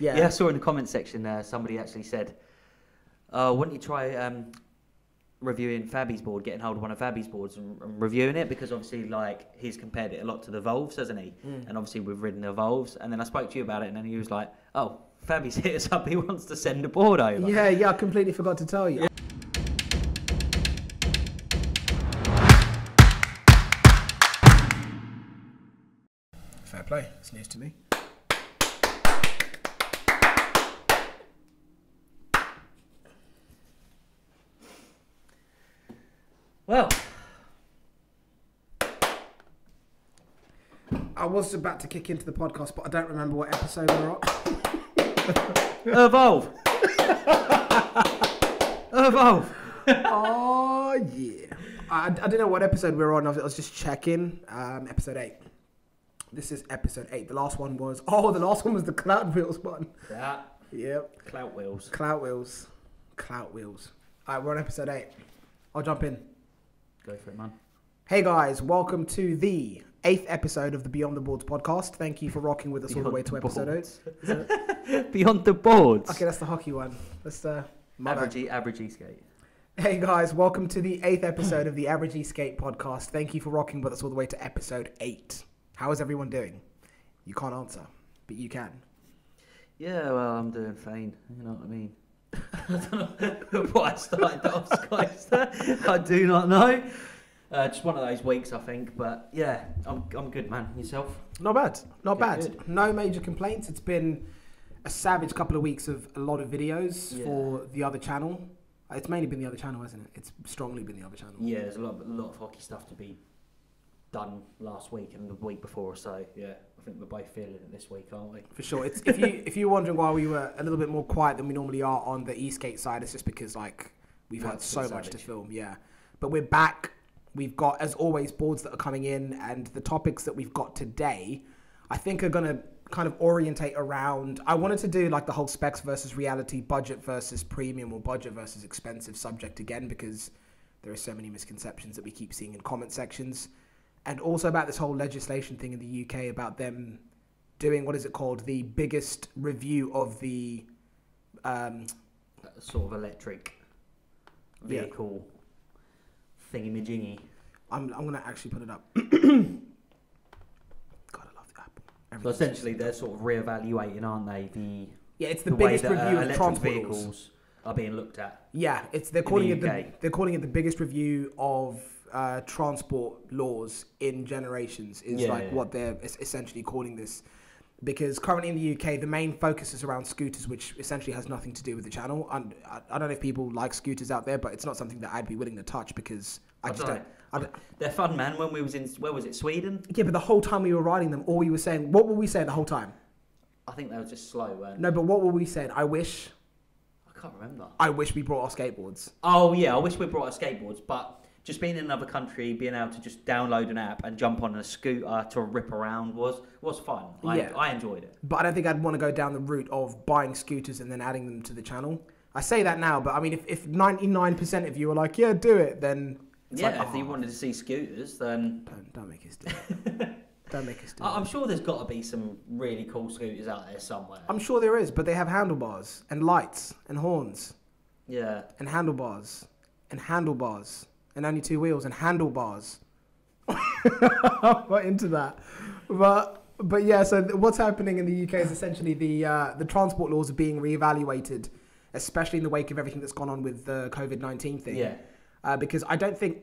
Yeah, I saw in the comment section somebody actually said, why don't you try reviewing Fabby's board, getting hold of one of Fabby's boards and reviewing it, because obviously like he's compared it a lot to the Volves, hasn't he? And obviously we've ridden the Volves, and then I spoke to you about it, and then he was like, oh, Fabby's hit us up, he wants to send a board over. Yeah, I completely forgot to tell you. Fair play, it's news to me. Well, I was about to kick into the podcast, but I don't remember what episode we're on. Evolve. Evolve. Oh, yeah. I don't know what episode we're on. I was just checking. Episode 8. This is episode 8. The last one was... Oh, the last one was the Clout Wheels one. Yeah. Yep. Clout Wheels. Clout Wheels. Clout Wheels. All right, we're on episode 8. I'll jump in. Go for it, man. Hey, guys. Welcome to the 8th episode of the Beyond the Boards podcast. Thank you for rocking with us all the way to episode 8. Beyond the Boards. Okay, that's the hockey one. That's the... Average Eskate. Hey guys, welcome to the 8th episode of the Average Eskate podcast. Thank you for rocking with us all the way to episode 8. How is everyone doing? You can't answer, but you can. Yeah, well, I'm doing fine. You know what I mean? I don't know why I started that off, guys. I do not know. Just one of those weeks, I think. But yeah, I'm good, man. Yourself? Not bad. Not bad. Good. No major complaints. It's been a savage couple of weeks of a lot of videos for the other channel. It's mainly been the other channel, hasn't it? It's strongly been the other channel. Yeah, there's a lot of hockey stuff to be done last week and the week before. So yeah, I think we're both feeling it this week, aren't we? For sure. It's if you're wondering why we were a little bit more quiet than we normally are on the Eskate side, it's just because like we've had so much to film. Yeah, but we're back. We've got, as always, boards that are coming in, and the topics that we've got today, I think, are gonna kind of orientate around... I wanted to do like the whole specs versus reality, budget versus premium, or budget versus expensive subject again, because there are so many misconceptions that we keep seeing in comment sections. And also about this whole legislation thing in the UK about them doing, what is it called? The biggest review of the... sort of electric vehicle thingy-majingy. I'm going to actually put it up. So essentially, they're sort of re-evaluating, aren't they? It's the biggest review of transport vehicles are being looked at. Yeah, they're calling it the biggest review of transport laws in generations. What they're essentially calling this, because currently in the UK, the main focus is around scooters, which essentially has nothing to do with the channel. And I don't know if people like scooters out there, but it's not something that I'd be willing to touch because I just don't. They're fun, man. When we was in, where was it, Sweden? Yeah, but the whole time we were riding them, all we were saying, what were we saying the whole time? I think they were just slow, weren't they? No, but what were we saying? I can't remember. I wish we brought our skateboards. Oh, yeah, I wish we brought our skateboards, but just being in another country, being able to just download an app and jump on a scooter to rip around was fun. I enjoyed it. But I don't think I'd want to go down the route of buying scooters and then adding them to the channel. I say that now, but I mean, if 99% of you are like, yeah, do it, then... if you wanted to see scooters, then... Don't make us do it. Don't make us do it. I'm sure there's got to be some really cool scooters out there somewhere. I'm sure there is, but they have handlebars and lights and horns. Yeah. And handlebars. And handlebars. And only 2 wheels and handlebars. I'm not into that. But yeah, so what's happening in the UK is essentially the transport laws are being reevaluated, especially in the wake of everything that's gone on with the COVID-19 thing. Yeah. Because I don't think,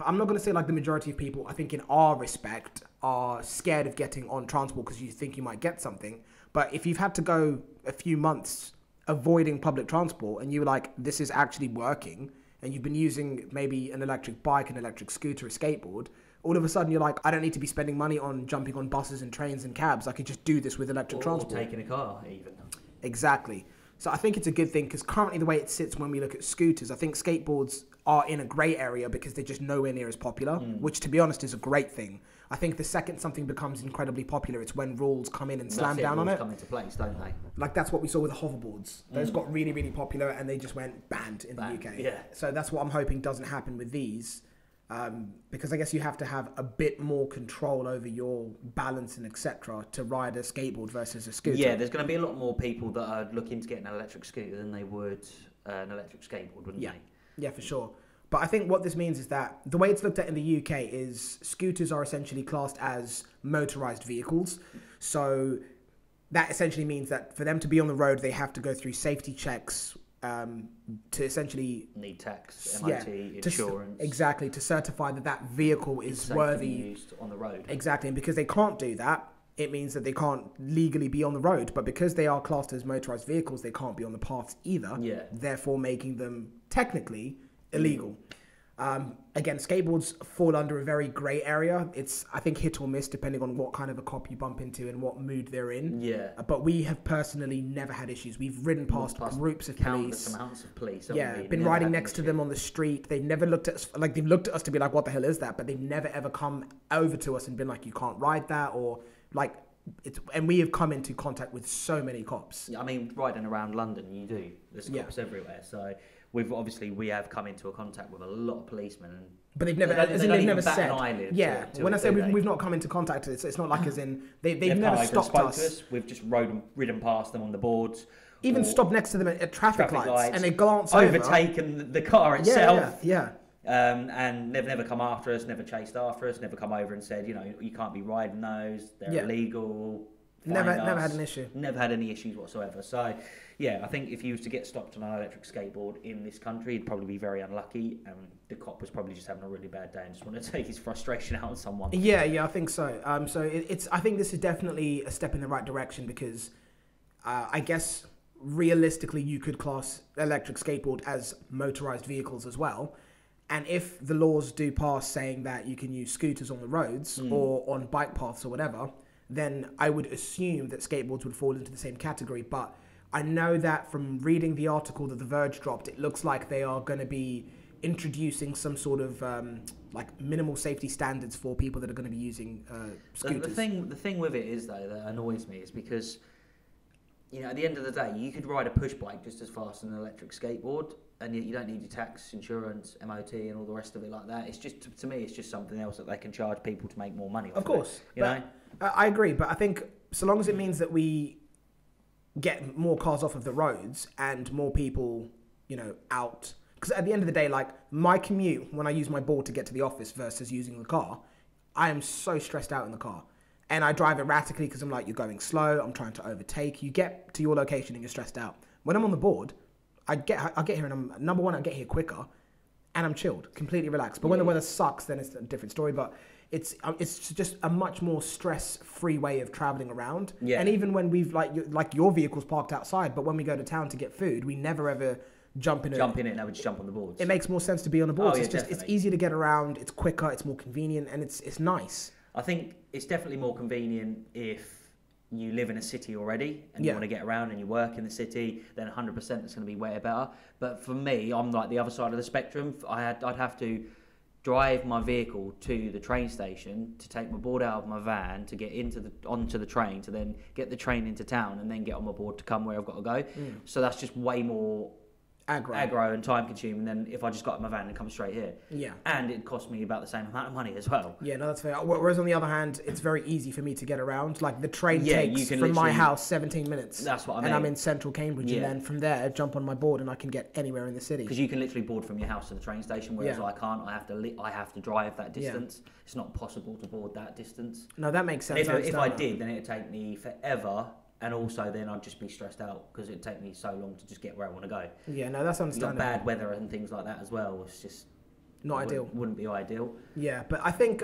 I'm not going to say like the majority of people, I think in our respect, are scared of getting on transport because you think you might get something. But if you've had to go a few months avoiding public transport and you're like, this is actually working, and you've been using maybe an electric bike, an electric scooter, a skateboard, all of a sudden you're like, I don't need to be spending money on jumping on buses and trains and cabs. I could just do this with electric transport. Or taking a car, even. Exactly. So I think it's a good thing because currently the way it sits when we look at scooters, I think skateboards are in a grey area because they're just nowhere near as popular, which to be honest is a great thing. I think the second something becomes incredibly popular, it's when rules come in and slam down on it. Come into place, don't they? Like that's what we saw with the hoverboards. Those got really, really popular and they just went banned in the UK. Yeah. So that's what I'm hoping doesn't happen with these. Because I guess you have to have a bit more control over your balance and etc. to ride a skateboard versus a scooter. Yeah, there's going to be a lot more people that are looking to get an electric scooter than they would an electric skateboard, wouldn't they? Yeah, for sure. But I think what this means is that the way it's looked at in the UK is scooters are essentially classed as motorised vehicles. So that essentially means that for them to be on the road, they have to go through safety checks to essentially... Need tax, MOT, insurance. Exactly, to certify that that vehicle is worthy... used on the road. Exactly, and because they can't do that, it means that they can't legally be on the road. But because they are classed as motorised vehicles, they can't be on the paths either. Yeah. Therefore making them technically illegal. Again, skateboards fall under a very grey area. It's, I think, hit or miss depending on what kind of a cop you bump into and what mood they're in. Yeah. But we have personally never had issues. We've ridden past groups of countless amounts of police. Yeah, been riding next to them on the street. They've never looked at us, like they've looked at us to be like, what the hell is that? But they've never ever come over to us and been like, you can't ride that, or like, it's, and we have come into contact with so many cops. I mean, riding around London, you do. There's cops everywhere. So we have come into a contact with a lot of policemen, but they've never, they've never said. Yeah, when I say we've not come into contact, it's not like as in they've never stopped us. We've just ridden past them on the boards. Even stopped next to them at traffic lights, and they glance over. Overtaken the car itself. Yeah. And they've never come after us, never chased after us, never come over and said, you can't be riding those, they're illegal. Never had an issue. Never had any issues whatsoever. So, yeah, I think if you was to get stopped on an electric skateboard in this country, you'd probably be very unlucky. The cop was probably just having a really bad day and just wanted to take his frustration out on someone. Yeah, I think so. I think this is definitely a step in the right direction because I guess realistically you could class electric skateboard as motorized vehicles as well. And if the laws do pass saying that you can use scooters on the roads or on bike paths or whatever, then I would assume that skateboards would fall into the same category. But I know that from reading the article that The Verge dropped, it looks like they are going to be introducing some sort of like minimal safety standards for people that are going to be using scooters. The thing with it is, though, that annoys me is because, at the end of the day, you could ride a push bike just as fast as an electric skateboard, and you don't need your tax, insurance, MOT, and all the rest of it like that. It's just, to me, it's just something else that they can charge people to make more money off. Of course, you know. I agree, but I think so long as it means that we get more cars off of the roads and more people, out. Because at the end of the day, like my commute when I use my board to get to the office versus using the car, I am so stressed out in the car. And I drive erratically because I'm like, you're going slow, I'm trying to overtake. You get to your location and you're stressed out. When I'm on the board, I get here and I get here quicker and I'm chilled, completely relaxed. But when the weather sucks, then it's a different story. But it's just a much more stress-free way of traveling around. Yeah. And even when we've like your vehicle's parked outside, but when we go to town to get food, we never ever jump in it. And I would just jump on the boards. It makes more sense to be on the boards. Oh, yeah, it's easier to get around, it's quicker, it's more convenient, and it's nice. I think it's definitely more convenient if you live in a city already and you want to get around and you work in the city, then 100% it's going to be way better. But for me, I'm like the other side of the spectrum. I'd have to drive my vehicle to the train station to take my board out of my van to get onto the train to then get the train into town and then get on my board to come where I've got to go. So that's just way more aggro and time consuming than if I just got in my van and come straight here. Yeah. And it cost me about the same amount of money as well. Yeah, no, that's fair. Whereas on the other hand, it's very easy for me to get around. Like the train takes from my house 17 minutes. That's what I mean. And I'm in central Cambridge and then from there jump on my board and I can get anywhere in the city. Because you can literally board from your house to the train station, whereas I can't. I have to drive that distance. Yeah. It's not possible to board that distance. No, that makes sense. If I did, then it'd take me forever. And also then I'd just be stressed out because it'd take me so long to just get where I want to go. Yeah, no, that's understandable. You've got bad weather and things like that as well. It's just... not ideal. Wouldn't be ideal. Yeah, but I think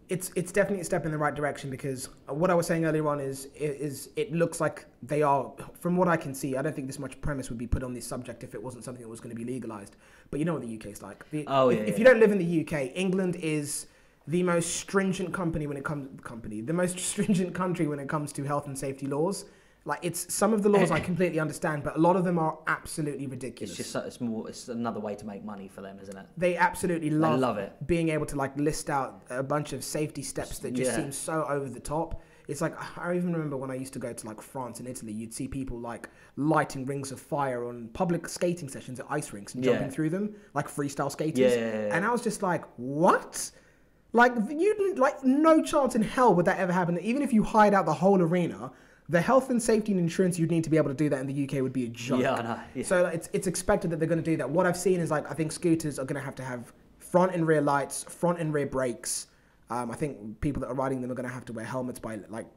it's definitely a step in the right direction because what I was saying earlier on is it looks like they are, from what I can see, I don't think this much premise would be put on this subject if it wasn't something that was going to be legalised. But you know what the UK's like. If you don't live in the UK, England is... the most stringent country when it comes to health and safety laws. Like it's some of the laws I completely understand, but a lot of them are absolutely ridiculous. It's another way to make money for them, isn't it? They absolutely love it. Being able to like list out a bunch of safety steps that just seem so over the top. It's like, I even remember when I used to go to like France and Italy, you'd see people like lighting rings of fire on public skating sessions at ice rinks and jumping through them, like freestyle skaters. And I was just like, what? Like, like no chance in hell would that ever happen. Even if you hide out the whole arena, the health and safety and insurance you'd need to be able to do that in the UK would be a joke. Yeah, I know. Yeah. So it's expected that they're going to do that. What I've seen is like, I think scooters are going to have front and rear lights, front and rear brakes. I think people that are riding them are going to have to wear helmets by like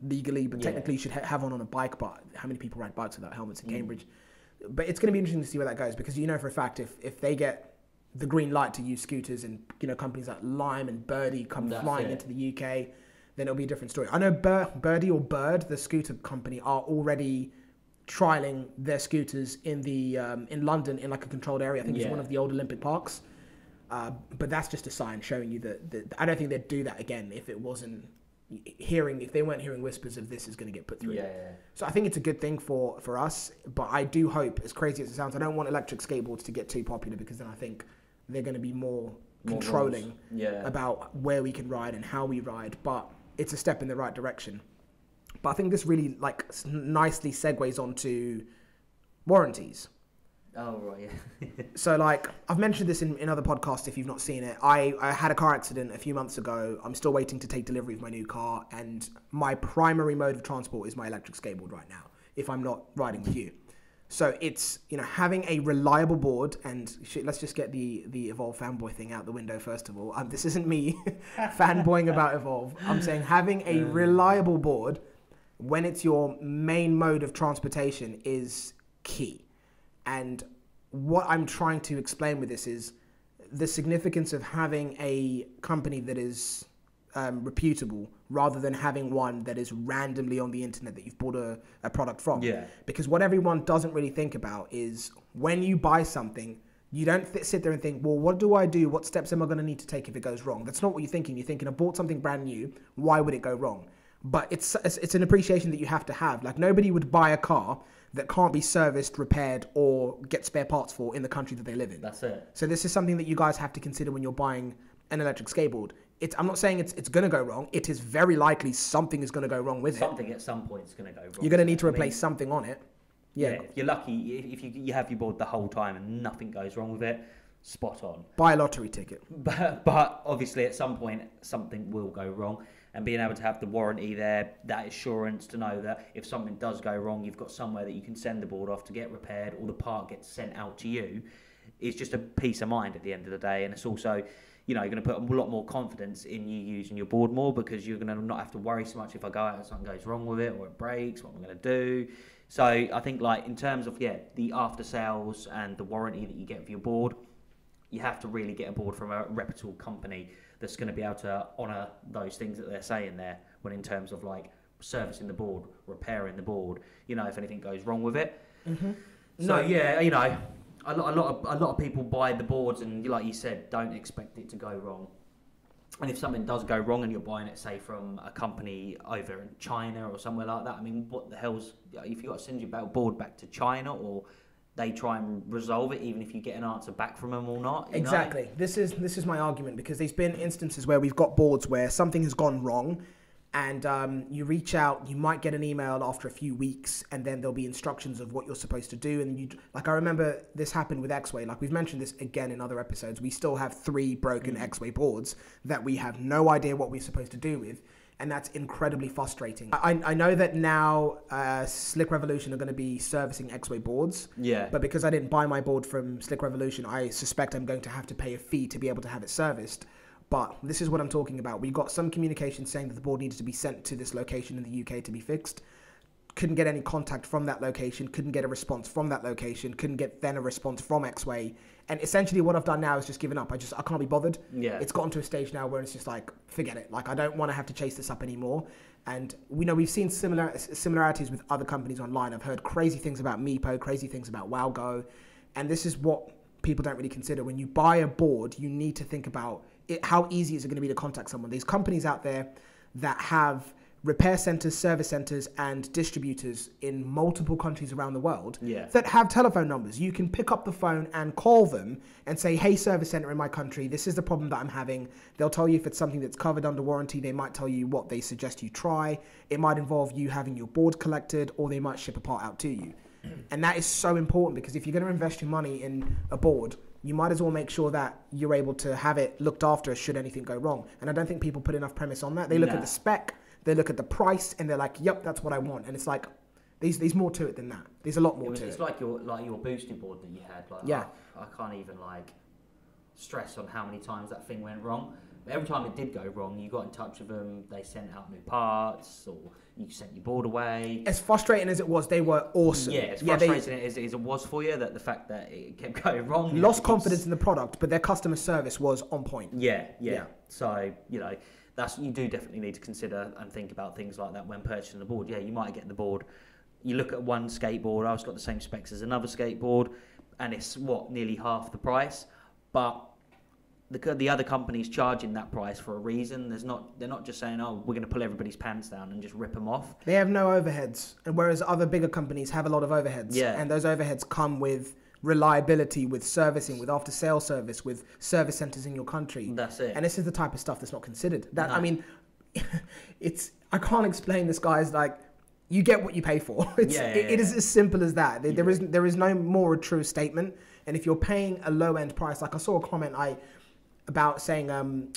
legally, but technically you should have one on a bike. But how many people ride bikes without helmets in Cambridge? But it's going to be interesting to see where that goes, because you know for a fact if they get the green light to use scooters and companies like Lime and Birdie come flying into the UK, then it'll be a different story. I know Birdie or Bird, the scooter company, are already trialing their scooters in the in London in like a controlled area. I think it's one of the old Olympic parks. But that's just a sign showing you that I don't think they'd do that again if it wasn't if they weren't hearing whispers of this is going to get put through. So I think it's a good thing for us, but I do hope, as crazy as it sounds, I don't want electric skateboards to get too popular, because then I think they're going to be more controlling about where we can ride and how we ride. But it's a step in the right direction. But I think this really like nicely segues onto warranties. Oh, right, yeah. So, like, I've mentioned this in other podcasts if you've not seen it. I had a car accident a few months ago. I'm still waiting to take delivery of my new car, and my primary mode of transport is my electric skateboard right now, if I'm not riding with you. So it's, having a reliable board, and let's just get the Evolve fanboy thing out the window first of all. This isn't me fanboying about Evolve. I'm saying having a reliable board when it's your main mode of transportation is key. And what I'm trying to explain with this is the significance of having a company that is reputable rather than having one that is randomly on the internet that you've bought a product from. Because what everyone doesn't really think about is when you buy something, you don't sit there and think, well, what do I do? What steps am I going to need to take if it goes wrong? That's not what you're thinking. You're thinking, I bought something brand new. Why would it go wrong? But it's an appreciation that you have to have. Like, nobody would buy a car that can't be serviced, repaired, or get spare parts for in the country that they live in. That's it. So this is something that you guys have to consider when you're buying an electric skateboard. I'm not saying it's going to go wrong. It is very likely something is going to go wrong with something at some point is going to go wrong. You're going to need to replace something on it. Yeah. If you're lucky, if you have your board the whole time and nothing goes wrong with it, spot on. Buy a lottery ticket. But obviously at some point something will go wrong. And being able to have the warranty there, that assurance to know that if something does go wrong, you've got somewhere that you can send the board off to get repaired, or the part gets sent out to you, is just a peace of mind at the end of the day. And it's also, you're going to put a lot more confidence in you using your board more, because you're going to not have to worry so much if I go out and something goes wrong with it or it breaks, what am I going to do? So I think, like, in terms of, the after sales and the warranty that you get for your board, you have to really get a board from a reputable company that's going to be able to honour those things that they're saying there, when in terms of like servicing the board, repairing the board, if anything goes wrong with it. So a lot of people buy the boards and, like you said, don't expect it to go wrong. And if something does go wrong and you're buying it, say, from a company over in China or somewhere like that, I mean, what the hell's, if you got to send your board back to China, or they try and resolve it, even if you get an answer back from them or not. Exactly. This is my argument, because there's been instances where we've got boards where something has gone wrong, and you reach out, you might get an email after a few weeks, and then there'll be instructions of what you're supposed to do. And I remember this happened with Eksate. Like, we've mentioned this again in other episodes. We still have 3 broken Eksate boards that we have no idea what we're supposed to do with. And that's incredibly frustrating. I know that now Slick Revolution are going to be servicing Eksate boards. Yeah. But because I didn't buy my board from Slick Revolution, I suspect I'm going to have to pay a fee to be able to have it serviced. But this is what I'm talking about. We got some communication saying that the board needed to be sent to this location in the UK to be fixed. Couldn't get any contact from that location. Couldn't get a response from that location. Couldn't get then a response from Eksate. And essentially what I've done now is just given up. I can't be bothered. Yeah. It's gotten to a stage now where it's just like, forget it. Like, I don't want to have to chase this up anymore. And we've seen similarities with other companies online. I've heard crazy things about Meepo, crazy things about WowGo. And this is what people don't really consider. When you buy a board, you need to think about how easy is it going to be to contact someone. There's companies out there that have repair centers, service centers, and distributors in multiple countries around the world Yeah. that have telephone numbers. You can pick up the phone and call them and say, hey, service center in my country, this is the problem that I'm having. They'll tell you if it's something that's covered under warranty. They might tell you what they suggest you try. It might involve you having your board collected, or they might ship a part out to you. And that is so important, because if you're going to invest your money in a board, you might as well make sure that you're able to have it looked after should anything go wrong. And I don't think people put enough premise on that. They look at the spec, they look at the price, and they're like, yep, that's what I want. And it's like, there's more to it than that. There's a lot more to it. It's like your boosted board that you had. Like, yeah. I can't even like stress on how many times that thing went wrong. But every time it did go wrong, you got in touch with them, they sent out new parts, or you sent your board away. As frustrating as it was, they were awesome. Yeah, as frustrating as it was for you, that the fact that it kept going wrong. Lost confidence in the product, but their customer service was on point. Yeah. So, you do definitely need to consider and think about things like that when purchasing a board. Yeah, you might get the board. You look at one skateboard, I've got the same specs as another skateboard, and it's nearly half the price. But the other company's charging that price for a reason. They're not just saying, oh, we're going to pull everybody's pants down and just rip them off. They have no overheads, and whereas other bigger companies have a lot of overheads. Yeah. And those overheads come with reliability, with servicing, with after-sale service, with service centers in your country. That's it. And this is the type of stuff that's not considered. No. I mean, I can't explain this, guys. Like, you get what you pay for. It is as simple as that. There is no more true statement. And if you're paying a low-end price, like I saw a comment about saying,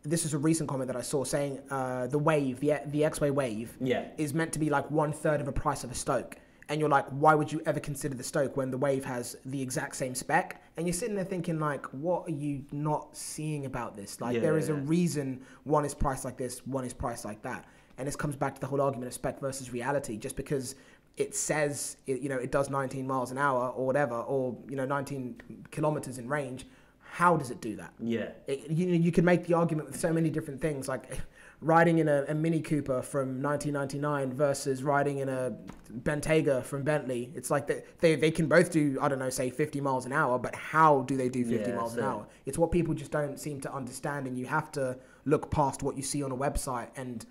this is a recent comment that I saw saying the Wave, the X-Way Wave, is meant to be like 1/3 of the price of a Stoke. And you're like, why would you ever consider the Stoke when the Wave has the exact same spec? And you're sitting there thinking, like, what are you not seeing about this? Like, there is a reason one is priced like this, one is priced like that. And this comes back to the whole argument of spec versus reality. Just because it says, it does 19 miles an hour or whatever, or, 19 kilometers in range, how does it do that? Yeah. You can make the argument with so many different things, like riding in a Mini Cooper from 1999 versus riding in a Bentayga from Bentley. It's like they can both do, I don't know, say 50 miles an hour, but how do they do 50 miles an hour? It's what people just don't seem to understand, and you have to look past what you see on a website and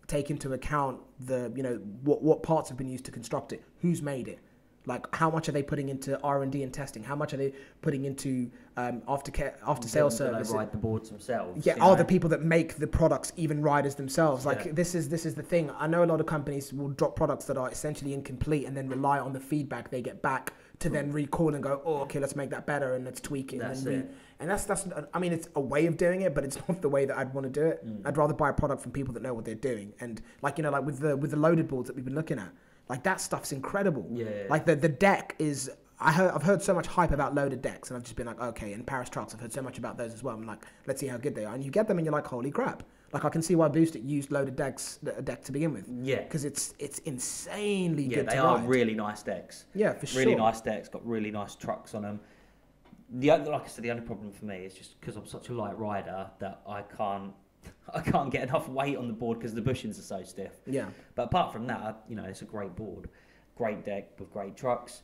take into account what parts have been used to construct it, who's made it. Like, how much are they putting into R&D and testing? How much are they putting into after-sales service? They ride the boards themselves. Yeah, are the people that make the products even riders themselves? Like, this is the thing. I know a lot of companies will drop products that are essentially incomplete and then rely on the feedback they get back to then recall and go, oh, okay, let's make that better and let's tweak it. And that's I mean, it's a way of doing it, but it's not the way that I'd want to do it. I'd rather buy a product from people that know what they're doing. And like with the loaded boards that we've been looking at, like, that stuff's incredible. Yeah. Like the deck is, I've heard so much hype about loaded decks, and I've just been like, okay. And Paris trucks, I've heard so much about those as well. I'm like, let's see how good they are. And you get them, and you're like, holy crap! Like, I can see why Boosted used loaded deck to begin with. Yeah. Because it's insanely good. Yeah, they are really nice decks. Yeah, for sure. Really nice decks, got really nice trucks on them. Like I said, the only problem for me is just because I'm such a light rider that I can't get enough weight on the board because the bushings are so stiff. Yeah. But apart from that, it's a great board, great deck with great trucks.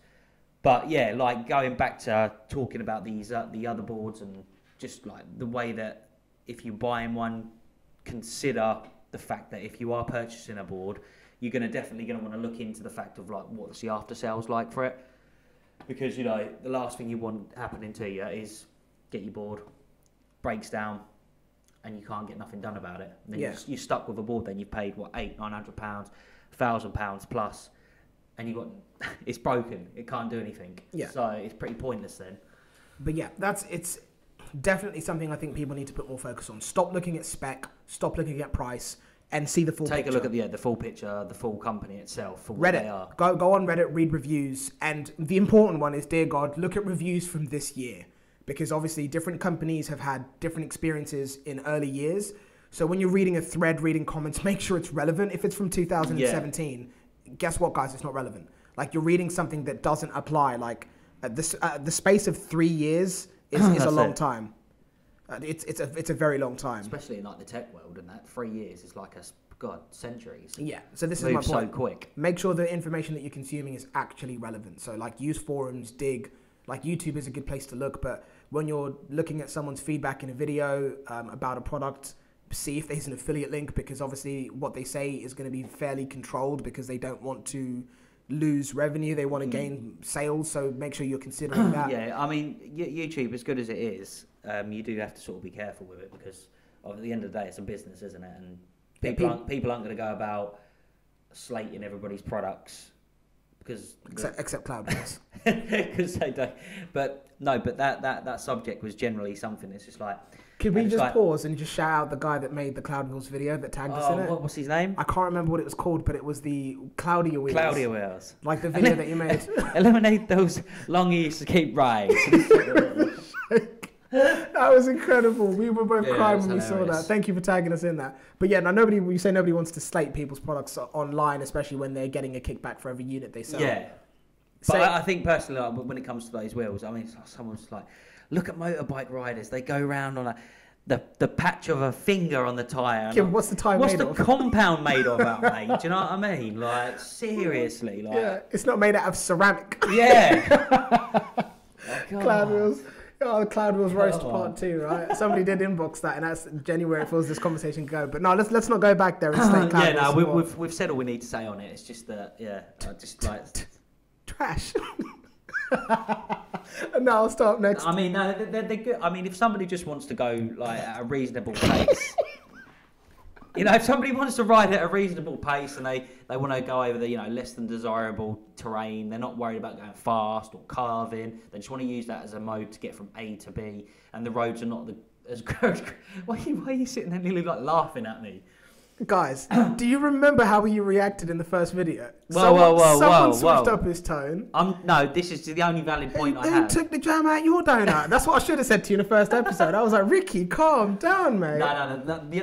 But yeah, like going back to talking about these the other boards, and just like the way that if you're buying one, consider the fact that if you are purchasing a board, you're definitely going to want to look into the fact of like what's the after sales like for it, because the last thing you want happening to you is get your board, breaks down, and you can't get nothing done about it. And then you're stuck with a board. Then you've paid £800-900, £1,000 plus, and it's broken. It can't do anything. Yeah. So it's pretty pointless then. But yeah, it's definitely something I think people need to put more focus on. Stop looking at spec. Stop looking at price. And see the full picture. Take a look at the full picture, the full company itself, for what they are. Go on Reddit, read reviews, and the important one is, dear God, look at reviews from this year. Because obviously different companies have had different experiences in early years. So when you're reading a thread, reading comments, make sure it's relevant. If it's from 2017, guess what, guys? It's not relevant. Like, you're reading something that doesn't apply. Like, the space of 3 years is a long time. It's a very long time. Especially in like the tech world, and that 3 years is like centuries. Yeah. So this is my point. So quick. Make sure the information that you're consuming is actually relevant. So like, use forums, dig. Like, YouTube is a good place to look, but when you're looking at someone's feedback in a video about a product, see if there's an affiliate link, because obviously what they say is going to be fairly controlled because they don't want to lose revenue. They want to gain sales, so make sure you're considering that. Yeah, I mean, YouTube, as good as it is, you do have to sort of be careful with it because at the end of the day, it's a business, isn't it? And people aren't going to go about slating everybody's products because except Cloudways. Because they don't. But no, but that subject was generally something. It's just like. Could we just pause and just shout out the guy that made the Cloud Wheels video that tagged us in it? What's his name? I can't remember what it was called, but it was the Cloudier Wheels. Cloudier Wheels. Like the video that you made. Eliminate those long escape rides. That was incredible. We were both crying when we saw hilarious. that. Thank you for tagging us in that. But yeah, now you say nobody wants to slate people's products online, especially when they're getting a kickback for every unit they sell. Yeah. But I think personally, like, when it comes to those wheels, I mean, someone's like, look at motorbike riders. They go around on the patch of a finger on the tyre. Yeah, what's the tyre made of? What's the compound made of that, mate? Do you know what I mean? Like, seriously. Like, yeah, it's not made out of ceramic. Yeah. Cloud Wheels. Oh, the Cloud Wheels roast part 2, right? Somebody did inbox that, and that's genuinely where it feels this conversation can go. But no, let's not go back there and stay Cloud Yeah, Wheels. we've said all we need to say on it. It's just that, I just like... Trash. No, I'll start next. I mean, no, they're good. I mean, if somebody just wants to go like at a reasonable pace, if somebody wants to ride at a reasonable pace and they want to go over the less than desirable terrain, they're not worried about going fast or carving. They just want to use that as a mode to get from A to B, and the roads are not as good. Why are you sitting there nearly like laughing at me? Guys, do you remember how you reacted in the first video? Someone switched up his tone. No, this is the only valid point I have. Who took the jam out your donut? That's what I should have said to you in the first episode. I was like, Ricky, calm down, mate. No.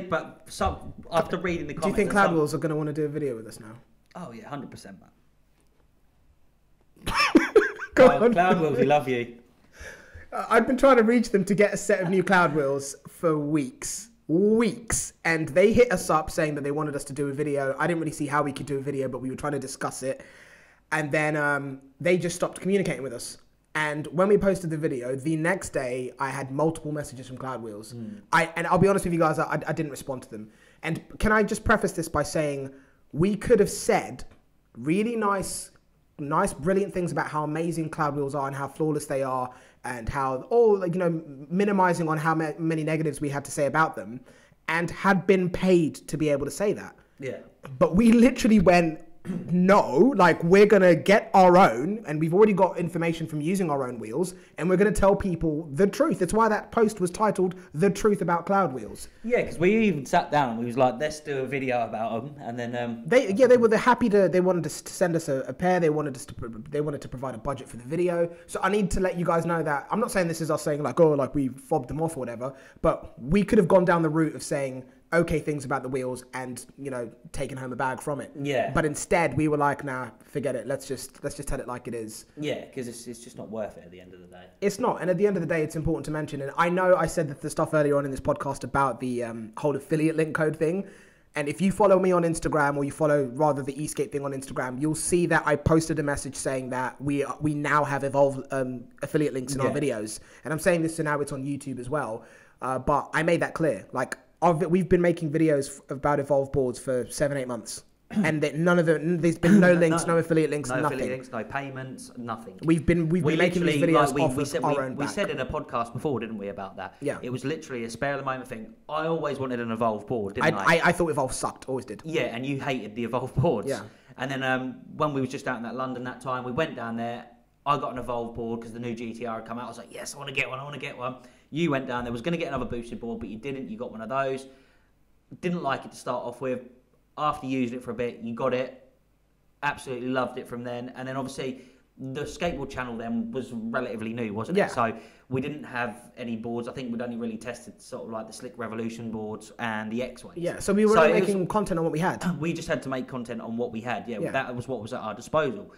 But after reading the comments... Do you think Cloud Wheels are going to want to do a video with us now? Oh, yeah, 100%, man. Go on. Cloud Wheels, we love you. I've been trying to reach them to get a set of new Cloud Wheels for weeks, and they hit us up saying that they wanted us to do a video. I didn't really see how we could do a video, but we were trying to discuss it, and then they just stopped communicating with us. And when we posted the video, the next day I had multiple messages from Cloud Wheels. And I'll be honest with you guys, I didn't respond to them. And can I just preface this by saying we could have said really nice, brilliant things about how amazing Cloud Wheels are and how flawless they are, and how minimizing on how many negatives we had to say about them, and had been paid to be able to say that. Yeah. But we literally went, no, like, we're going to get our own, and we've already got information from using our own wheels, and we're going to tell people the truth. That's why that post was titled The Truth About Cloud Wheels. Yeah, because we even sat down and we was like, let's do a video about them, and then... They were happy to, they wanted to send us a pair, they wanted to provide a budget for the video. So I need to let you guys know that, I'm not saying this is us saying like, we fobbed them off or whatever, but we could have gone down the route of saying okay things about the wheels and taking home a bag from it. Yeah. But instead we were like, nah, forget it. Let's just tell it like it is. Yeah, because it's just not worth it at the end of the day. It's not, and at the end of the day, it's important to mention. And I know I said that the stuff earlier on in this podcast about the whole affiliate link code thing. And if you follow me on Instagram, or you follow rather the Eskate thing on Instagram, you'll see that I posted a message saying that we now have Evolve affiliate links in our videos. And I'm saying this so now it's on YouTube as well. But I made that clear. Like, we've been making videos about Evolve boards for 7-8 months, and that there's been no links, no affiliate links, no nothing. Affiliate links, no payments, nothing. We've been making these videos we said in a podcast before, didn't we, about that? Yeah. It was literally a spare of the moment thing. I always wanted an Evolve board, didn't I? I thought Evolve sucked, always did. Yeah, and you hated the Evolve boards. Yeah. And then when we was just out in that London that time, we went down there. I got an Evolve board because the new GTR had come out. I was like, yes, I want to get one. You went down there, was going to get another boosted board, but you didn't. You got one of those. Didn't like it to start off with. After using it for a bit, you got it. Absolutely loved it from then. And then obviously the skateboard channel then was relatively new, wasn't it? So we didn't have any boards. I think we'd only really tested sort of like the Slick Revolution boards and the X-Ways. Yeah, so we were making content on what we had. We just had to make content on what we had. Yeah, that was what was at our disposal.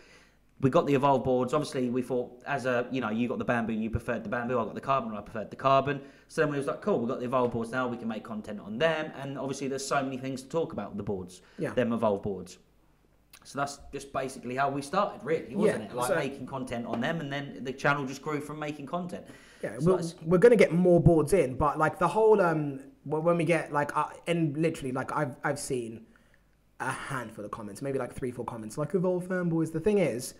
We got the Evolve boards. Obviously, we thought, you got the bamboo, you preferred the bamboo. I got the carbon, I preferred the carbon. So then we was like, cool, we've got the Evolve boards now. We can make content on them. And obviously, there's so many things to talk about with the boards, them Evolve boards. So that's just basically how we started, really, wasn't it? Like making content on them, and then the channel just grew from making content. Yeah, so we're going to get more boards in, but like the whole when we get like, and literally like I've seen a handful of comments, maybe like 3-4 comments, like Evolve fanboys. The thing is,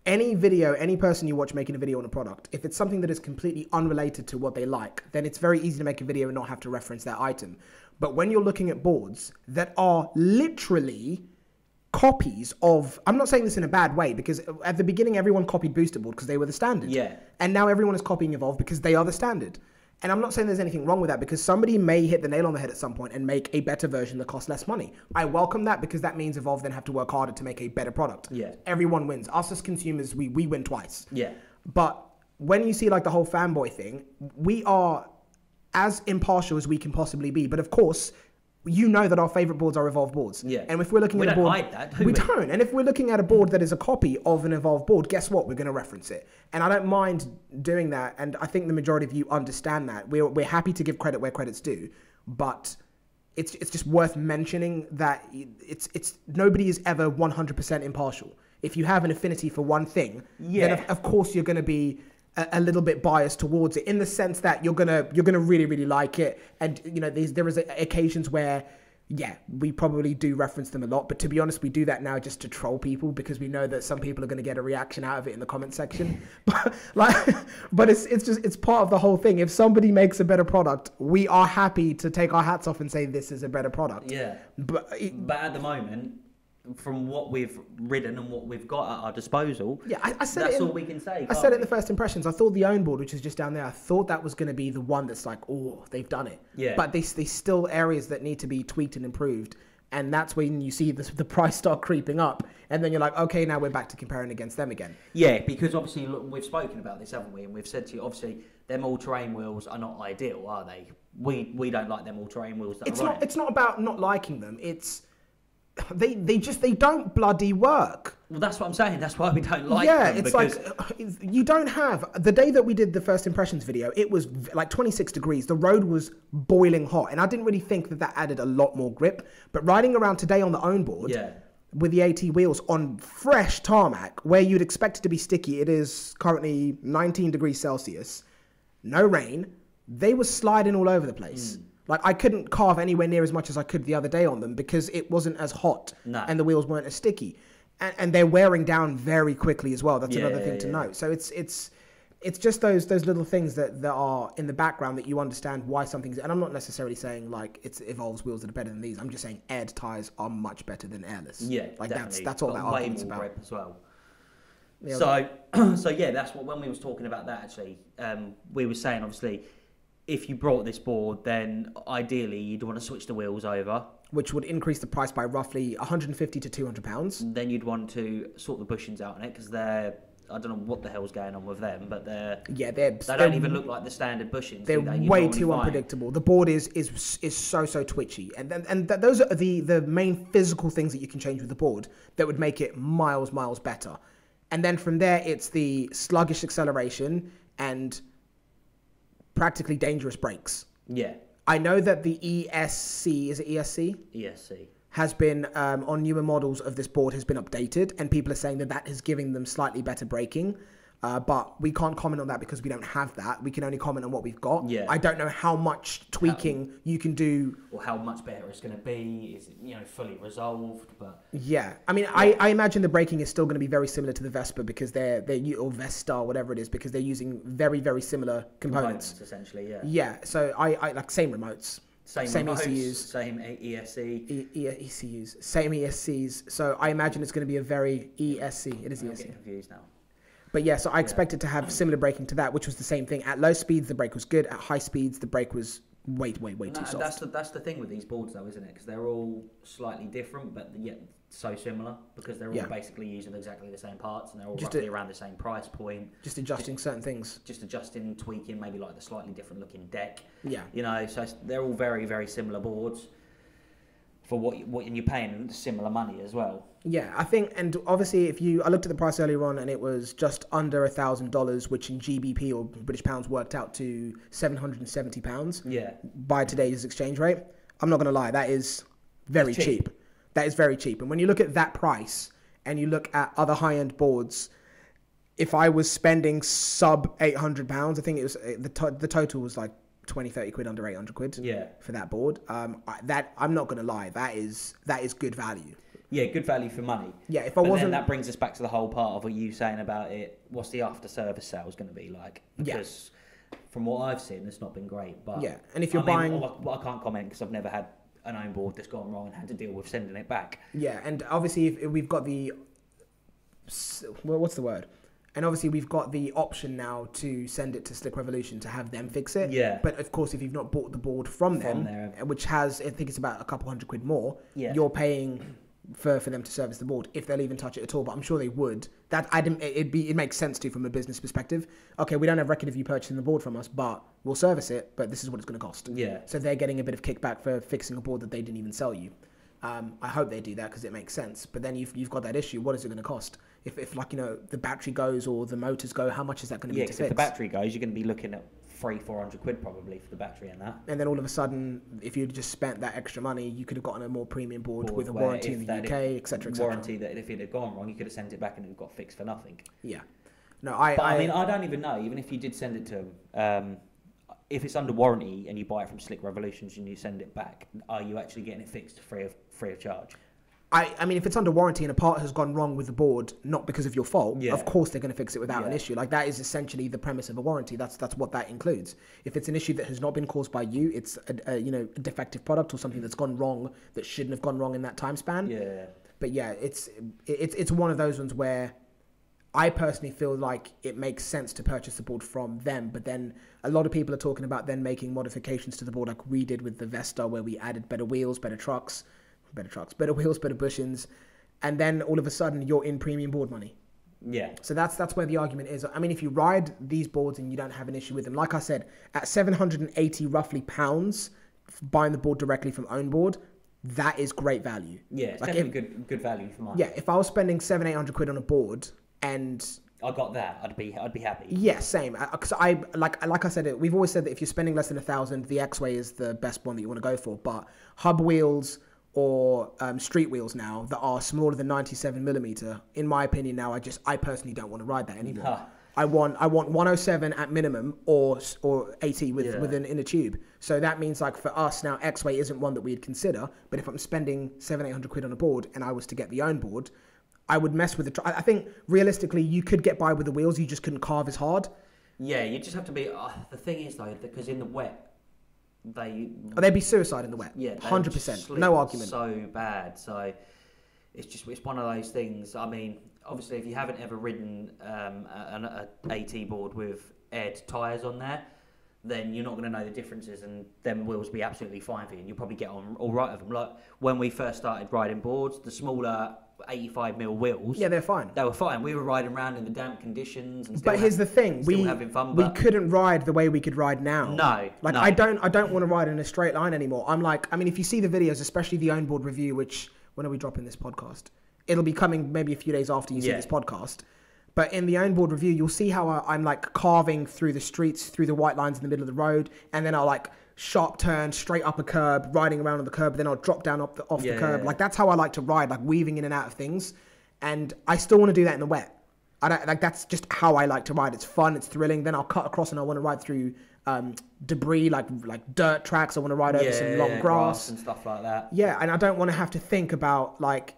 any video, any person you watch making a video on a product, if it's something that is completely unrelated to what they like, then it's very easy to make a video and not have to reference that item. But when you're looking at boards that are literally copies of, I'm not saying this in a bad way, because at the beginning everyone copied Booster Board because they were the standard. Yeah. And now everyone is copying Evolve because they are the standard. And I'm not saying there's anything wrong with that, because somebody may hit the nail on the head at some point and make a better version that costs less money. I welcome that, because that means Evolve then have to work harder to make a better product. Yeah. Everyone wins. Us as consumers, we win twice. Yeah. But when you see like the whole fanboy thing, we are as impartial as we can possibly be. But of course, you know that our favorite boards are Evolve boards. Yeah. And if we're looking at a board, hide that, do we? We don't. And if we're looking at a board that is a copy of an Evolve board, guess what? We're going to reference it. And I don't mind doing that. And I think the majority of you understand that. We're happy to give credit where credit's due, but it's just worth mentioning that it's nobody is ever 100% impartial. If you have an affinity for one thing, then of course you're going to be a little bit biased towards it, in the sense that you're gonna really, really like it. And you know, there is occasions where, yeah, we probably do reference them a lot, but to be honest, we do that now just to troll people, because we know that some people are going to get a reaction out of it in the comment section. but it's part of the whole thing. If somebody makes a better product, we are happy to take our hats off and say this is a better product. Yeah. But at the moment, from what we've ridden and what we've got at our disposal, yeah, I said that's it all we can say. I said it in the first impressions. I thought the own board, which is just down there, I thought that was going to be the one that's like, oh, they've done it. Yeah. But there's still areas that need to be tweaked and improved. And that's when you see the price start creeping up. And then you're like, okay, now we're back to comparing against them again. Yeah, because obviously, look, we've spoken about this, haven't we? And we've said to you, obviously, them all-terrain wheels are not ideal, are they? We don't like them all-terrain wheels. It's not about not liking them. It's they don't bloody work. Well, that's what I'm saying. That's why we don't like them. Yeah, it's like, you don't have, the day that we did the first impressions video, it was like 26 degrees. The road was boiling hot, and I didn't really think that added a lot more grip. But riding around today on the own board, with the AT wheels on fresh tarmac, where you'd expect it to be sticky, it is currently 19 degrees Celsius, no rain, they were sliding all over the place. Like, I couldn't carve anywhere near as much as I could the other day on them, because it wasn't as hot and the wheels weren't as sticky. And they're wearing down very quickly as well. That's another thing to note. So it's just those little things that are in the background that you understand why something's... And I'm not necessarily saying, like, it's Evolve's wheels that are better than these. I'm just saying aired tyres are much better than airless. Yeah, like definitely. that's all that argument's about. about. As well. Yeah, so yeah, that's what, when we was talking about that, actually, we were saying, obviously, if you brought this board, then ideally you'd want to switch the wheels over, which would increase the price by roughly £150 to £200. Then you'd want to sort the bushings out on it, because they're, I don't know what the hell's going on with them, but they don't even look like the standard bushings. They're way too unpredictable. The board is so twitchy, and those are the main physical things that you can change with the board that would make it miles better. And then from there, it's the sluggish acceleration and practically dangerous brakes. Yeah. I know that the ESC, is it ESC? ESC. Has been, on newer models of this board, has been updated, and people are saying that is giving them slightly better braking. But we can't comment on that because we don't have that. We can only comment on what we've got. Yeah. I don't know how much tweaking you can do. Or how much better it's going to be. Is it, fully resolved? But yeah. I mean, yeah. I imagine the braking is still going to be very similar to the Vespa, because they're or Vesta, whatever it is, because they're using very, very similar components. Essentially, yeah. Yeah. So I like same remotes. Same remotes, ECUs. Same ESC. ECUs. Same ESCs. So I imagine it's going to be a very ESC. It is ESC. I'm getting confused now. But yeah, so I expected to have similar braking to that, which was the same thing. At low speeds, the brake was good. At high speeds, the brake was way too soft. That's the thing with these boards, though, isn't it? Because they're all slightly different, but yet so similar, because they're all basically using exactly the same parts, and they're all roughly around the same price point. Just adjusting certain things. Just adjusting, tweaking, maybe like the slightly different looking deck. Yeah. So they're all very, very similar boards for what and you're paying similar money as well. Yeah, I think, and obviously I looked at the price earlier on, and it was just under $1,000, which in GBP or British pounds worked out to £770. Yeah. By today's exchange rate. I'm not going to lie, that is very cheap. That is very cheap. And when you look at that price and you look at other high-end boards, if I was spending sub £800, I think it was the total was like 20, 30 quid under 800 quid Yeah. for that board. I'm not going to lie. That is good value. Yeah, good value for money. Yeah, if I But wasn't... then that brings us back to the whole part of what you saying about it. What's the after-service sales going to be like? Because from what I've seen, it's not been great. But yeah, and if you're buying... I can't comment because I've never had an own board that's gone wrong and had to deal with sending it back. Yeah, and obviously if we've got the... Well, what's the word? And obviously we've got the option now to send it to Slick Revolution to have them fix it. Yeah. But of course, if you've not bought the board from them, which has, I think it's about a couple $100 more, you're paying for them to service the board, if they'll even touch it at all. But I'm sure they would. It makes sense to from a business perspective. Okay, we don't have record of you purchasing the board from us, but we'll service it. But this is what it's going to cost. Yeah. So they're getting a bit of kickback for fixing a board that they didn't even sell you. I hope they do that because it makes sense. But then you've got that issue. What is it going to cost? If like, the battery goes or the motors go, how much is that going to be to fix? If the battery goes, you're going to be looking at 300-400 quid probably for the battery and that. And then all of a sudden, if you'd just spent that extra money, you could have gotten a more premium board with a warranty in the UK, etc., etc. Warranty that if it had gone wrong, you could have sent it back and it got fixed for nothing. Yeah. No, I don't even know. Even if you did send it to them, if it's under warranty and you buy it from Slick Revolutions and you send it back, are you actually getting it fixed free of charge? I mean, if it's under warranty and a part has gone wrong with the board, not because of your fault, of course they're going to fix it without an issue. Like, that is essentially the premise of a warranty. That's what that includes. If it's an issue that has not been caused by you, it's a defective product or something that's gone wrong that shouldn't have gone wrong in that time span. Yeah. But yeah, it's one of those ones where I personally feel like it makes sense to purchase the board from them, but then a lot of people are talking about then making modifications to the board like we did with the Vesta, where we added better wheels, better wheels, better bushings, and then all of a sudden you're in premium board money. Yeah. So that's where the argument is. I mean, if you ride these boards and you don't have an issue with them, like I said, at 780 roughly pounds, buying the board directly from own board, that is great value. Yeah, it's definitely good value for money. Yeah, if I was spending 700-800 quid on a board and I got that, I'd be happy. Yeah, same. Because like I said, we've always said that if you're spending less than 1,000, the Eksate is the best one that you want to go for. But hub wheels or street wheels now that are smaller than 97mm, in my opinion, now I personally don't want to ride that anymore. Huh. I want 107 at minimum or 80 with an inner tube. So that means, like, for us now, Eksate isn't one that we'd consider. But if I'm spending 700-800 quid on a board and I was to get the own board, I would mess with the... I think, realistically, you could get by with the wheels. You just couldn't carve as hard. Yeah, you just have to be... the thing is, though, because in the wet, they'd be suicide in the wet. Yeah, 100%. No argument. So bad. So it's one of those things. I mean, obviously, if you haven't ever ridden an AT board with aired tyres on there, then you're not going to know the differences, and them wheels will be absolutely fine for you, and you'll probably get on all right with them. Like, when we first started riding boards, the smaller 85mm wheels, they're fine. They were fine. We were riding around in the damp conditions, and but here's the thing: we couldn't ride the way we could ride now. No, I don't want to ride in a straight line anymore. I mean, if you see the videos, especially the own board review, which when are we dropping this podcast? It'll be coming maybe a few days after you see this podcast. But in the own board review, you'll see how I'm like carving through the streets, through the white lines in the middle of the road, and then I'll like sharp turn straight up a curb, riding around on the curb, then I'll drop down off the curb. Like, that's how I like to ride, like weaving in and out of things. And I still want to do that in the wet. That's just how I like to ride. It's fun, it's thrilling. Then I'll cut across and I want to ride through debris, like dirt tracks. I want to ride over some long grass and stuff like that. Yeah, and I don't want to have to think about, like,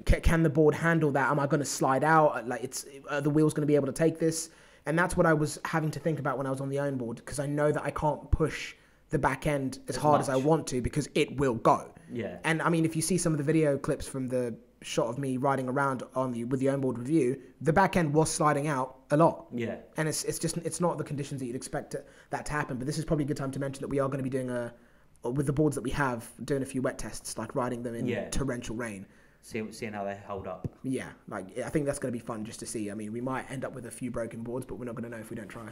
can the board handle that? Am I going to slide out? Like, are the wheels going to be able to take this? And that's what I was having to think about when I was on the own board, because I know that I can't push the back end as hard as I want to, because it will go. Yeah. And I mean, if you see some of the video clips from the shot of me riding around with the own board review, the back end was sliding out a lot. Yeah. And it's not the conditions that you'd expect that to happen. But this is probably a good time to mention that we are going to be doing with the boards that we have, doing a few wet tests, like riding them in torrential rain. Seeing how they hold up. Yeah, like, I think that's going to be fun just to see. I mean, we might end up with a few broken boards, but we're not going to know if we don't try.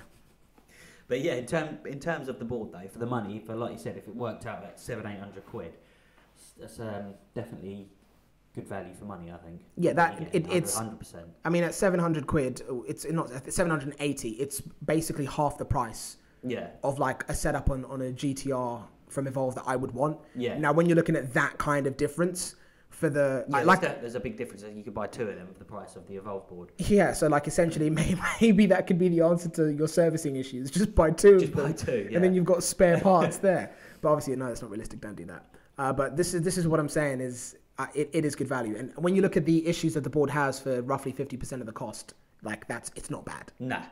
But yeah, in terms of the board, though, for the money, like you said, if it worked out like 700-800 quid, that's definitely good value for money, I think. Yeah, it's 100%. I mean, at 700 quid, it's not 780. It's basically half the price. Yeah. Of like a setup on a GTR from Evolve that I would want. Yeah. Now, when you're looking at that kind of difference, For the there's a big difference. You could buy 2 of them for the price of the Evolve board. Yeah, so like essentially maybe that could be the answer to your servicing issues. Just buy 2 of them, buy 2, yeah. and then you've got spare parts there. But obviously, no, it's not realistic. Don't do that. But this is what I'm saying is it is good value. And when you look at the issues that the board has for roughly 50% of the cost, like it's not bad. Nah.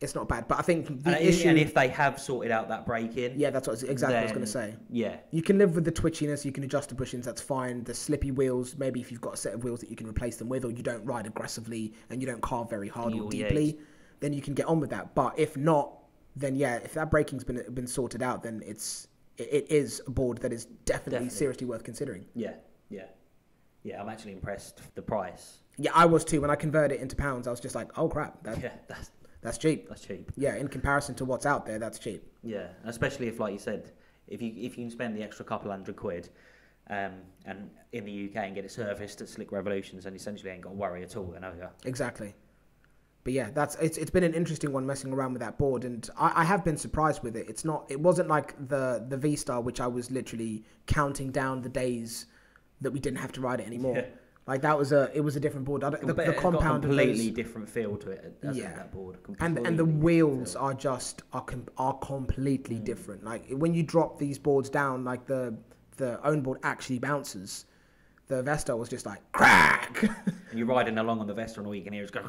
It's not bad, but I think the and if they have sorted out that break-in... Yeah, that's exactly what I was going to say. Yeah. You can live with the twitchiness, you can adjust the bushings, that's fine. The slippy wheels, maybe if you've got a set of wheels that you can replace them with, or you don't ride aggressively and you don't carve very hard or deeply, then you can get on with that. But if not, then yeah, if that breaking's been sorted out, then it is a board that is definitely seriously worth considering. Yeah, I'm actually impressed with the price. Yeah, I was too. When I converted it into pounds, I was just like, oh crap, that's cheap. That's cheap. Yeah, in comparison to what's out there, that's cheap. Yeah, especially if, like you said, if you can spend the extra couple £100, and in the UK and get it serviced at Slick Revolutions, and essentially ain't got to worry at all, then have you? Exactly. But yeah, it's been an interesting one messing around with that board, and I have been surprised with it. It wasn't like the V-Star, which I was literally counting down the days that we didn't have to ride it anymore. Yeah. Like it was a different board. The compound, got a completely different feel to it. That board. And the wheels are completely different. Like when you drop these boards down, like the own board actually bounces. The Vesta was just like crack. And you're riding along on the Vesta and all you can hear is go.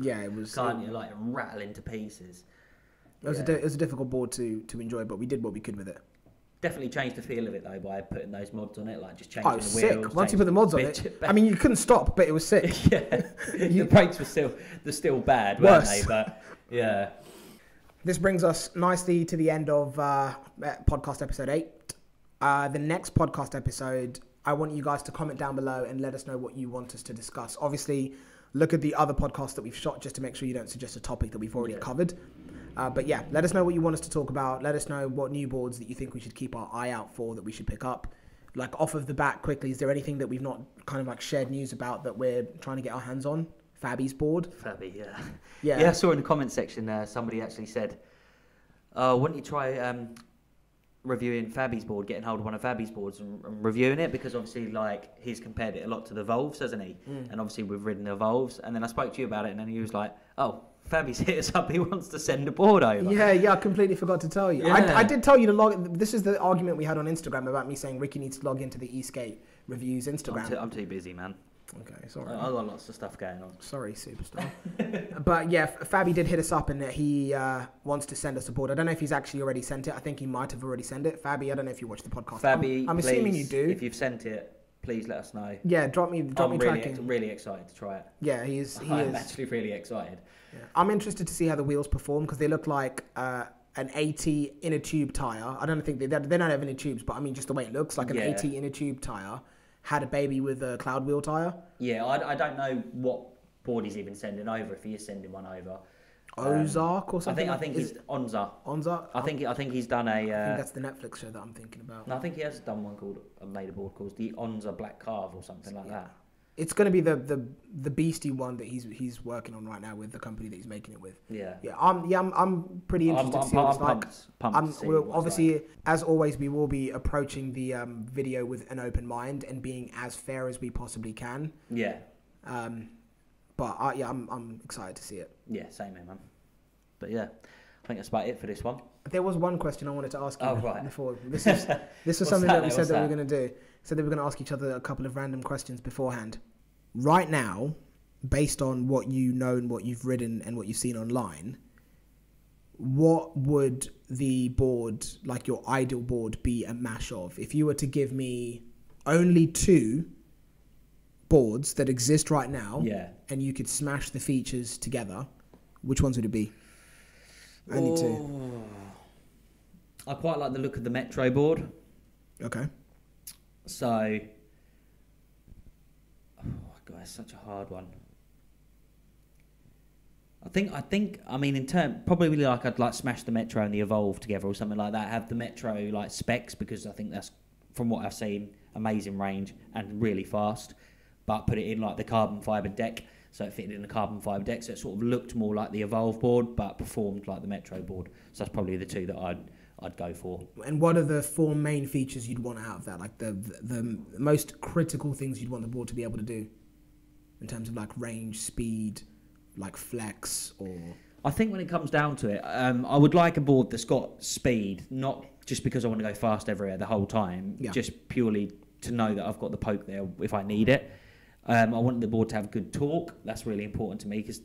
Yeah, it was. Can't you like rattle into pieces? It was a difficult board to enjoy, but we did what we could with it. Definitely changed the feel of it though by putting those mods on it, like just changing the wheels. Sick. Once you put the mods on it, I mean, you couldn't stop, but it was sick. Yeah, the brakes were still bad, weren't they? But yeah. This brings us nicely to the end of podcast episode 8. The next podcast episode, I want you guys to comment down below and let us know what you want us to discuss. Obviously, look at the other podcasts that we've shot just to make sure you don't suggest a topic that we've already covered. But yeah, let us know what you want us to talk about. Let us know what new boards that you think we should keep our eye out for, that we should pick up. Like off of the bat quickly, is there anything that we've not kind of like shared news about that we're trying to get our hands on? Fabby's board? Fabby, yeah. Yeah, I saw in the comment section somebody actually said, why don't you try reviewing Fabby's board, getting hold of one of Fabby's boards and reviewing it, because obviously like he's compared it a lot to the Volves, hasn't he? And obviously we've ridden the Volves, and then I spoke to you about it and then he was like, oh, Fabby's hit us up, he wants to send a board over. Yeah, I completely forgot to tell you. Yeah. I did tell you to log. This is the argument we had on Instagram about me saying Ricky needs to log into the Eskate Reviews Instagram. I'm too busy, man. Okay, sorry. I've got lots of stuff going on. Sorry, superstar. But yeah, Fabby did hit us up and he wants to send us a board. I don't know if he's actually already sent it. I think he might have already sent it. Fabby, I don't know if you watched the podcast. Fabby, I'm assuming you do. If you've sent it, please let us know. Yeah, drop me tracking. I'm really excited to try it. Yeah, I'm actually really excited. Yeah. I'm interested to see how the wheels perform because they look like an 80 inner tube tyre. I don't think they don't have any tubes, but I mean just the way it looks like an 80 inner tube tyre had a baby with a cloud wheel tyre. Yeah, I don't know what board he's even sending over, if he is sending one over. Ozark or something? I think he's Onza. Onza? I think he's done a... I think that's the Netflix show that I'm thinking about. No, I think he has done one made a board called the Onza Black Carve or something like that. It's going to be the beastie one that he's working on right now with the company that he's making it with. Yeah. I'm pretty interested to see what it's like. Obviously, as always, we will be approaching the video with an open mind and being as fair as we possibly can. Yeah. But I'm excited to see it. Yeah, same here, man. But yeah, I think that's about it for this one. There was one question I wanted to ask you before. This was something that we said that we were going to do. Said that we were going to ask each other a couple of random questions beforehand. Right now, based on what you know and what you've ridden and what you've seen online, what would the board, like your ideal board, be a mash of? If you were to give me only 2 boards that exist right now, and you could smash the features together, which ones would it be? Only 2. I quite like the look of the Metro board. Okay. So, oh god, it's such a hard one. I mean, in turn, probably like I'd like smash the Metro and the Evolve together or something like that. Have the Metro like specs, because I think that's, from what I've seen, amazing range and really fast. But put it in like the carbon fibre deck, so it fitted in the carbon fibre deck, so it sort of looked more like the Evolve board, but performed like the Metro board. So that's probably the 2 that I'd I'd go for. And what are the 4 main features you'd want out of that? Like the most critical things you'd want the board to be able to do in terms of like range, speed, like flex, or... I think when it comes down to it, I would like a board that's got speed, not just because I want to go fast everywhere the whole time, just purely to know that I've got the poke there if I need it. I want the board to have good torque. That's really important to me because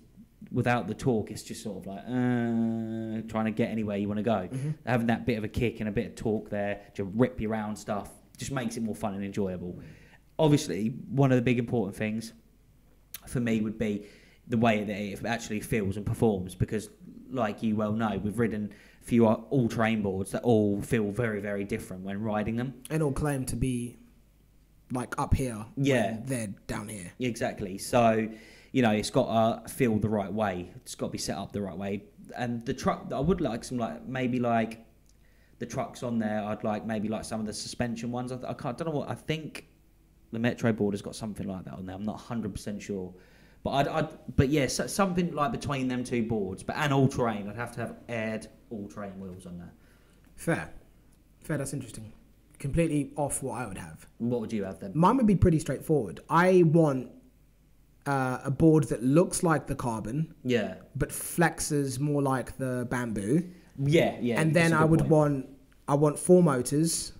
without the torque, it's just sort of like trying to get anywhere you want to go. Having that bit of a kick and a bit of torque there to rip you around stuff just makes it more fun and enjoyable. Obviously, one of the big important things for me would be the way that it actually feels and performs, because like you well know, we've ridden a few all-terrain boards that all feel very, very different when riding them. And all claim to be like up here when they're down here. Exactly. So, you know, it's got to feel the right way. It's got to be set up the right way. And the truck, I would like some maybe the trucks on there. I'd like maybe like some of the suspension ones. I don't know what, I think the Metro board has got something like that on there. I'm not 100% sure. But yeah, something like between them 2 boards, and all terrain. I'd have to have aired all terrain wheels on there. Fair, that's interesting. Completely off what I would have. What would you have then? Mine would be pretty straightforward. I want a board that looks like the carbon, but flexes more like the bamboo. Yeah. And then I want 4 motors.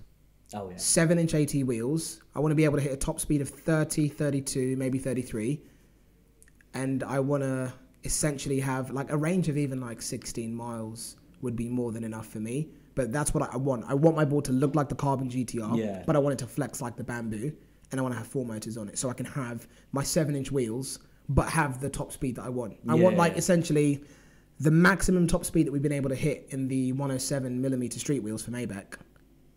7-inch AT wheels. I want to be able to hit a top speed of 30, 32, maybe 33. And I want to essentially have like a range of even like 16 miles would be more than enough for me. But that's what I want. I want my board to look like the Carbon GTR, but I want it to flex like the Bamboo. And I want to have 4 motors on it so I can have my 7-inch wheels, but have the top speed that I want. I want like essentially the maximum top speed that we've been able to hit in the 107mm street wheels from Maybach,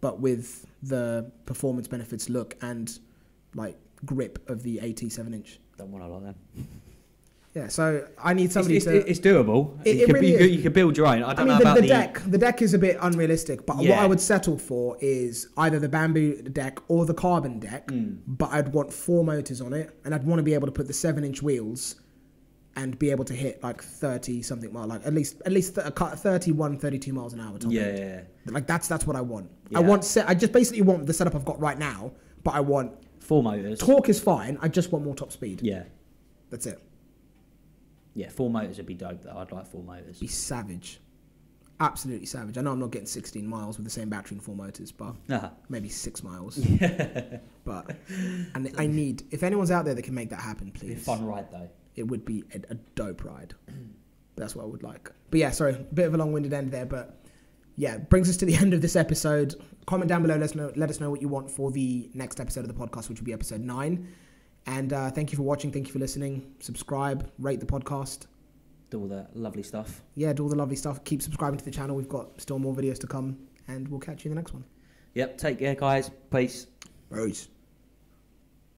but with the performance benefits look and like grip of the AT 7-inch. Don't want a lot then. Yeah, so I need somebody to... It's doable. You could build your own. I know about the deck is a bit unrealistic, but what I would settle for is either the Bamboo deck or the Carbon deck, but I'd want 4 motors on it, and I'd want to be able to put the 7-inch wheels and be able to hit like 30-something miles, like at least 31, 32 miles an hour. Yeah. Like that's what I want. Yeah. I just basically want the setup I've got right now, but I want 4 motors. Torque is fine. I just want more top speed. Yeah. That's it. Yeah, 4 motors would be dope though. I'd like 4 motors. Be savage. Absolutely savage. I know I'm not getting 16 miles with the same battery and 4 motors, but maybe 6 miles. But and I need, if anyone's out there that can make that happen, please. It'd be a fun ride though. It would be a dope ride. That's what I would like. But yeah, sorry, a bit of a long-winded end there, but yeah, brings us to the end of this episode. Comment down below, let us know what you want for the next episode of the podcast, which will be episode 9. And thank you for watching. Thank you for listening. Subscribe, rate the podcast. Do all the lovely stuff. Yeah, do all the lovely stuff. Keep subscribing to the channel. We've got still more videos to come, and we'll catch you in the next one. Yep, take care, guys. Peace. Peace.